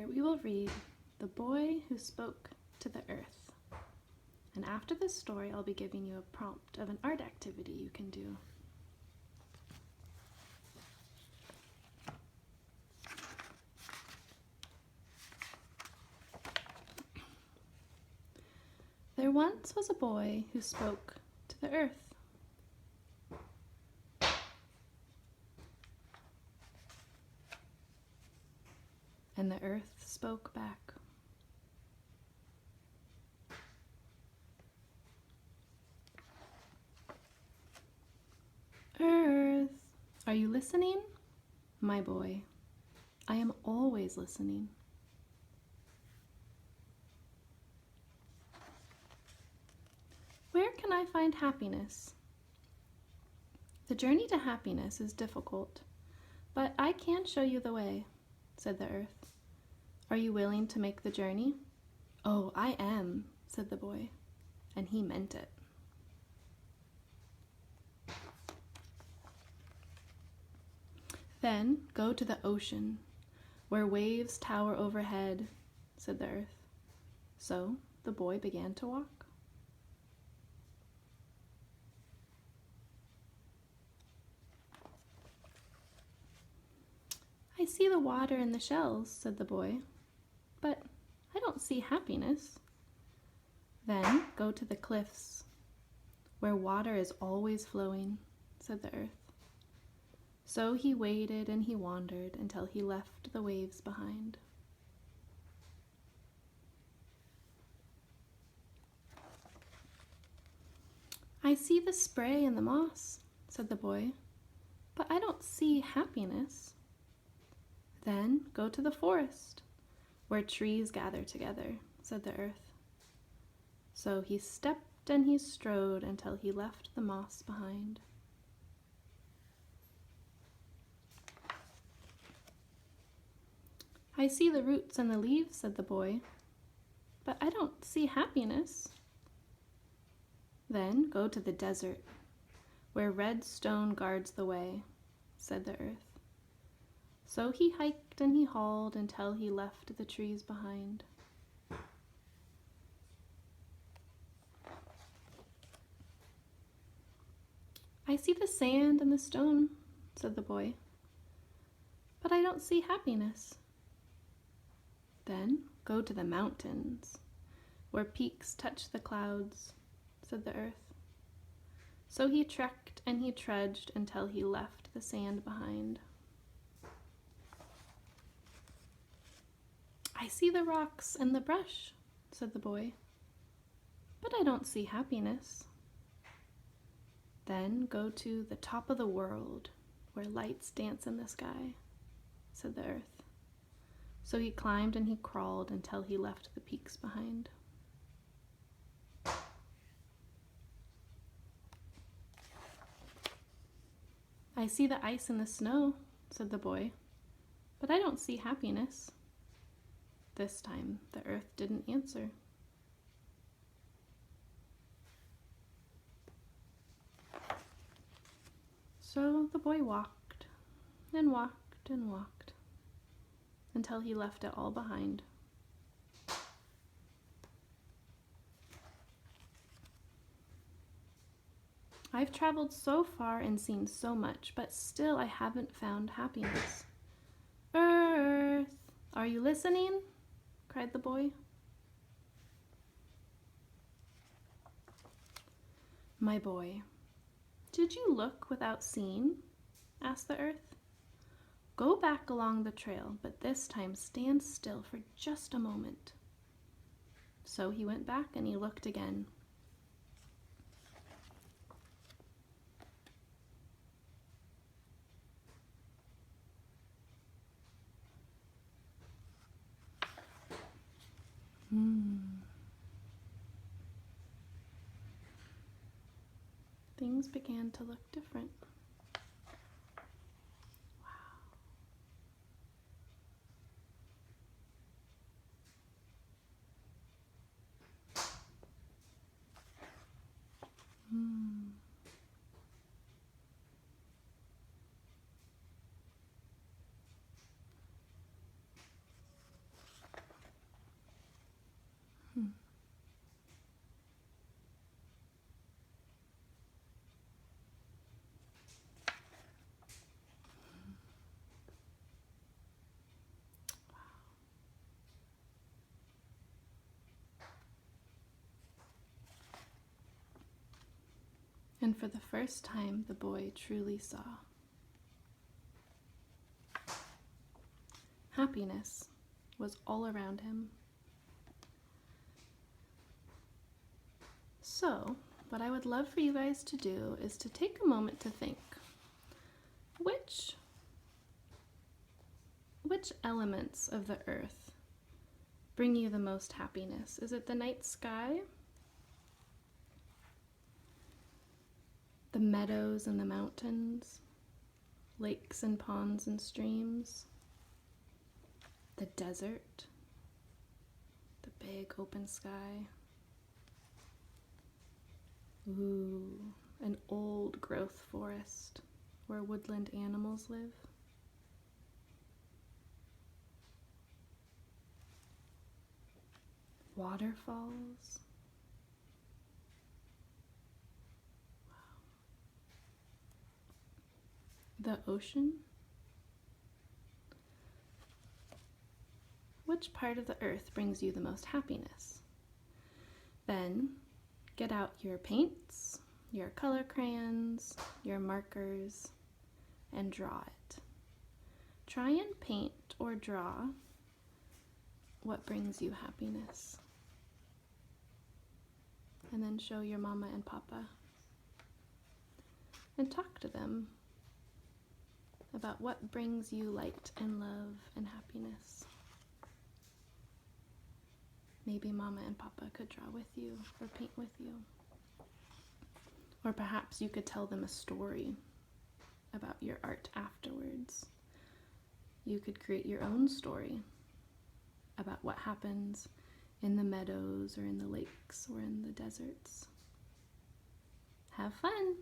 where we will read The Boy Who Spoke to the Earth. And after this story, I'll be giving you a prompt of an art activity you can do. There once was a boy who spoke to the earth. And the earth spoke back. Earth, are you listening? My boy, I am always listening. Where can I find happiness? The journey to happiness is difficult, but I can show you the way, said the earth. Are you willing to make the journey? Oh, I am, said the boy, and he meant it. Then go to the ocean, where waves tower overhead, said the earth. So the boy began to walk. I see the water in the shells, said the boy, but I don't see happiness. Then go to the cliffs, where water is always flowing, said the earth. So he waited and he wandered until he left the waves behind. I see the spray and the moss, said the boy, but I don't see happiness. Then go to the forest, where trees gather together, said the earth. So he stepped and he strode until he left the moss behind. I see the roots and the leaves, said the boy, but I don't see happiness. Then go to the desert, where red stone guards the way, said the earth. So he hiked and he hauled until he left the trees behind. I see the sand and the stone, said the boy, but I don't see happiness. Then go to the mountains, where peaks touch the clouds, said the earth. So he trekked and he trudged until he left the sand behind. I see the rocks and the brush, said the boy, but I don't see happiness. Then go to the top of the world, where lights dance in the sky, said the earth. So he climbed and he crawled until he left the peaks behind. I see the ice and the snow, said the boy, but I don't see happiness. This time, the earth didn't answer. So the boy walked and walked and walked until he left it all behind. I've traveled so far and seen so much, but still I haven't found happiness. Earth, are you listening? Cried the boy. My boy, did you look without seeing? Asked the earth. Go back along the trail, but this time stand still for just a moment. So he went back and he looked again. Things began to look different. Wow. And for the first time, the boy truly saw. Happiness was all around him. So, what I would love for you guys to do is to take a moment to think, which elements of the earth bring you the most happiness? Is it the night sky? The meadows and the mountains? Lakes and ponds and streams? The desert? The big open sky? Ooh, an old growth forest where woodland animals live? Waterfalls? The ocean? Which part of the earth brings you the most happiness? Then get out your paints, your color crayons, your markers, and draw it. Try and paint or draw what brings you happiness. And then show your mama and papa. And talk to them about what brings you light and love and happiness. Maybe mama and papa could draw with you or paint with you. Or perhaps you could tell them a story about your art afterwards. You could create your own story about what happens in the meadows or in the lakes or in the deserts. Have fun!